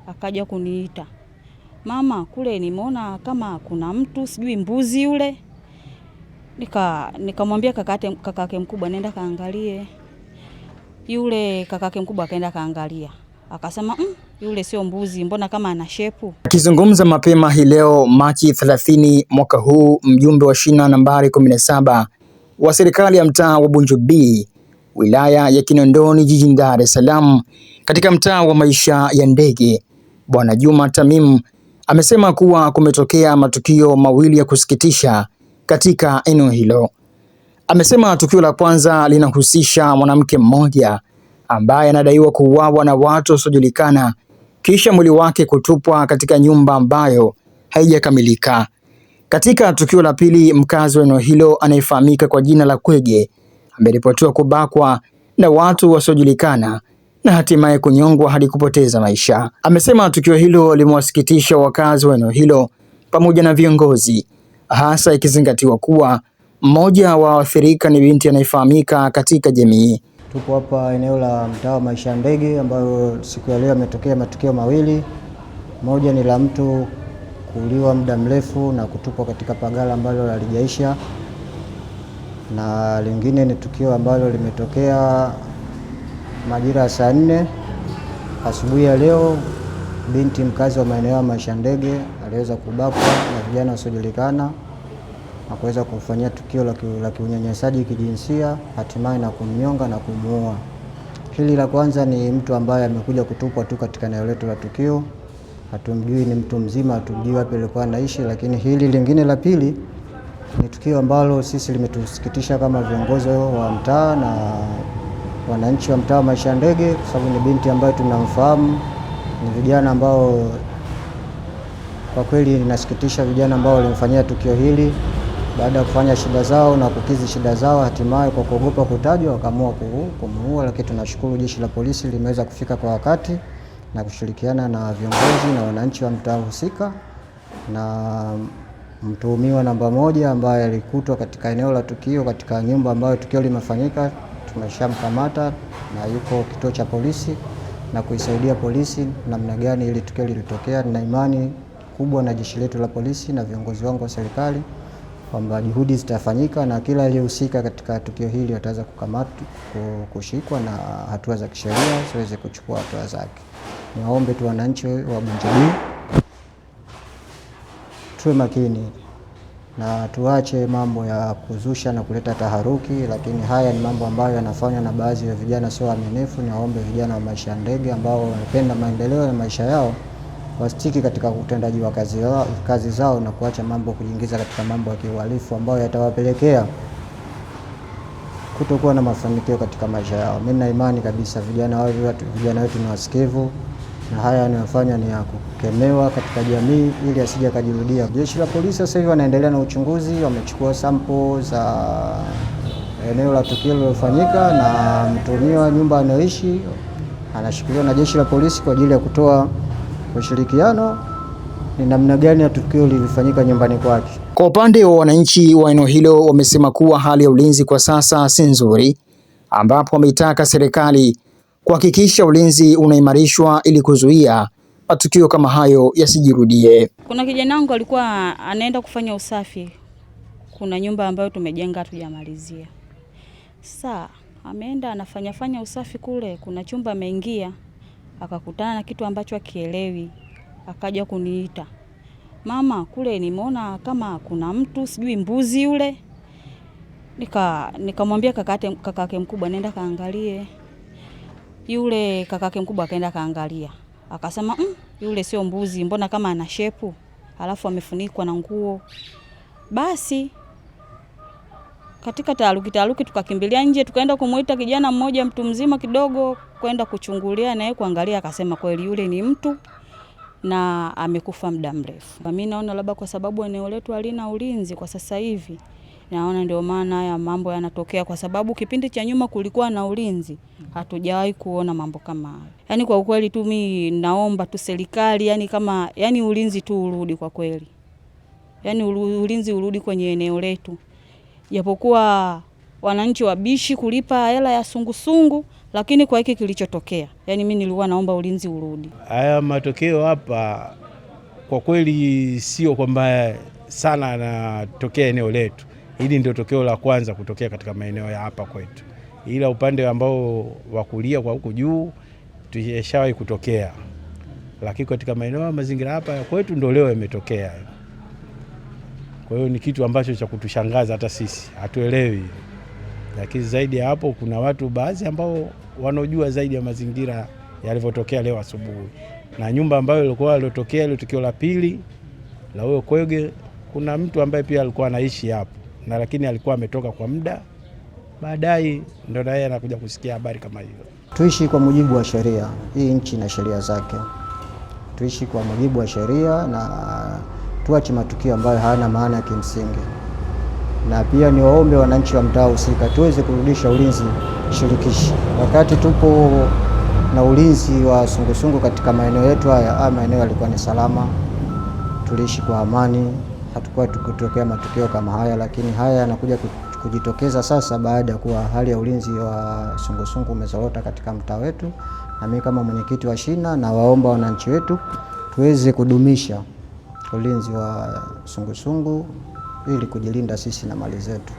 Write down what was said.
akaja kuniita, mama, kule nimeona kama kuna mtu sijui mbuzi yule. Nikamwambia kakake mkubwa nenda kaangalie. Yule kakake mkubwa akaenda kaangalia, akasema yule sio mbuzi, mbona kama ana shepu. Akizungumza mapema hii leo Machi 30 mwaka huu, mjumbe wa shina nambari 17 wa serikali ya mtaa wa Bunju B, wilaya ya Kinondoni jijini Dar es Salaam, katika mtaa wa maisha ya ndege, Bwana Juma Tamim amesema kuwa kumetokea matukio mawili ya kusikitisha katika eneo hilo. Amesema tukio la kwanza linahusisha mwanamke mmoja ambaye anadaiwa kuuawa na watu wasiojulikana kisha mwili wake kutupwa katika nyumba ambayo haijakamilika. Katika tukio la pili, mkazi wa eneo hilo anayefahamika kwa jina la Kwege ameripotiwa kubakwa na watu wasiojulikana na hatimaye kunyongwa hadi kupoteza maisha. Amesema tukio hilo limewasikitisha wakazi wa eneo hilo pamoja na viongozi, hasa ikizingatiwa kuwa mmoja wa waathirika ni binti anayefahamika katika jamii. Tupo hapa eneo la mtaa wa maisha ya ndege ambayo siku ya leo yametokea matukio mawili. Moja ni la mtu kuuliwa muda mrefu na kutupwa katika pagala ambalo halijaisha, na lingine ni tukio ambalo limetokea majira ya saa 4 asubuhi ya leo. Binti mkazi wa maeneo ya maisha ya ndege aliweza kubakwa na vijana wasiojulikana na kuweza kumfanyia tukio la unyanyasaji kijinsia, hatimaye na kumnyonga na kumuua. Hili la kwanza ni mtu ambaye amekuja kutupwa tu katika eneo letu la tukio. Hatumjui, ni mtu mzima, hatumjui wapi alikuwa anaishi. Lakini hili lingine la pili ni tukio ambalo sisi limetusikitisha kama viongozi wa mtaa na wananchi wa mtaa wa maisha ya ndege, kwa sababu ni binti ambayo tunamfahamu. Ni vijana ambao kwa kweli inasikitisha, vijana ambao walimfanyia tukio hili baada ya kufanya shida zao na kukizi shida zao, hatimaye kwa kuogopa kutajwa wakaamua kumuua. Lakini tunashukuru jeshi la polisi limeweza kufika kwa wakati na kushirikiana na viongozi na wananchi wa mtaa husika, na mtuhumiwa namba 1 ambaye alikutwa katika eneo la tukio katika nyumba ambayo tukio limefanyika tumeshamkamata na yuko kituo cha polisi na kuisaidia polisi namna gani ili tukio lilitokea. Nina imani kubwa na jeshi letu la polisi na viongozi wangu wa serikali kwamba juhudi zitafanyika na kila aliyehusika katika tukio hili ataweza kukamatwa, kushikwa na hatua za kisheria siweze kuchukua hatua zake. Niwaombe tu wananchi wa Bunju B tuwe makini na tuache mambo ya kuzusha na kuleta taharuki, lakini haya ni mambo ambayo yanafanywa na baadhi ya vijana sio waaminifu. Niwaombe vijana wa maisha ya ndege ambao wanapenda maendeleo ya maisha yao wasitiki katika utendaji wa kazi zao na kuacha mambo kujiingiza katika mambo ya kiuhalifu ambayo yatawapelekea kutokuwa na mafanikio katika maisha yao. Mimi na imani kabisa vijana wetu ni wasikivu na haya yanayofanya ni ya kukemewa katika jamii ili asije kajirudia. Jeshi la polisi sasa hivi wanaendelea na uchunguzi, wamechukua sample za eneo la tukio lililofanyika na mtuhumiwa nyumba anayoishi anashikiliwa na jeshi la polisi kwa ajili ya kutoa ushirikiano ni namna gani ya tukio lilifanyika nyumbani kwake. Kwa upande wa wananchi wa eneo hilo wamesema kuwa hali ya ulinzi kwa sasa si nzuri, ambapo wameitaka serikali kuhakikisha ulinzi unaimarishwa ili kuzuia matukio kama hayo yasijirudie. Kuna kijana wangu alikuwa anaenda kufanya usafi. Kuna nyumba ambayo tumejenga hatujamalizia. Sasa ameenda anafanya usafi kule, kuna chumba ameingia akakutana na kitu ambacho hakielewi. Akaja kuniita, mama, kule nimeona kama kuna mtu sijui mbuzi yule. Nikamwambia kakake mkubwa nenda kaangalie. Yule kakake mkubwa akaenda kaangalia, akasema yule sio mbuzi, mbona kama ana shepu, alafu amefunikwa na nguo. Basi katika taharuki tukakimbilia nje, tukaenda kumuita kijana mmoja mtu mzima kidogo kwenda kuchungulia na yeye kuangalia, akasema kweli yule ni mtu na amekufa muda mrefu. Mimi naona labda kwa sababu eneo letu halina ulinzi kwa sasa hivi, naona ndio maana haya mambo yanatokea, kwa sababu kipindi cha nyuma kulikuwa na ulinzi, hatujawahi kuona mambo kama haya. Yaani kwa ukweli tu mimi naomba tu serikali, yani ulinzi tu urudi kwa kweli. Yaani ulinzi urudi kwenye eneo letu. Japokuwa wananchi wabishi kulipa hela ya sungusungu, lakini kwa hiki kilichotokea, yani mimi nilikuwa naomba ulinzi urudi. Haya matokeo hapa kwa kweli sio kwamba sana yanatokea eneo letu. Hili ndio tokeo la kwanza kutokea katika maeneo ya hapa kwetu. Ila upande ambao wa kulia kwa huko juu tulishawahi kutokea. Lakini katika maeneo ya mazingira hapa ya kwetu ndio leo yametokea. Kwa hiyo ni kitu ambacho cha kutushangaza, hata sisi hatuelewi. Lakini zaidi ya hapo kuna watu baadhi ambao wanaojua zaidi ya mazingira yalivyotokea leo asubuhi. Na nyumba ambayo ilikuwa iliyotokea ile tukio la pili la huyo kwege, kuna mtu ambaye pia alikuwa anaishi hapo, na lakini alikuwa ametoka kwa muda, baadaye ndio naye anakuja kusikia habari kama hiyo. Tuishi kwa mujibu wa sheria. Hii nchi na sheria zake. Tuishi kwa mujibu wa sheria na tuache matukio ambayo hayana maana ya kimsingi. Na pia ni waombe wananchi wa mtaa husika tuweze kurudisha ulinzi shirikishi. Wakati tupo na ulinzi wa sungusungu katika maeneo yetu haya, maeneo yalikuwa ni salama, tuliishi kwa amani, hatakuwa tukitokea matukio kama haya. Lakini haya yanakuja kujitokeza sasa baada ya kuwa hali ya ulinzi wa sungusungu umezorota katika mtaa wetu. Na mimi kama mwenyekiti wa shina na waomba wananchi wetu tuweze kudumisha ulinzi wa sungusungu ili kujilinda sisi na mali zetu.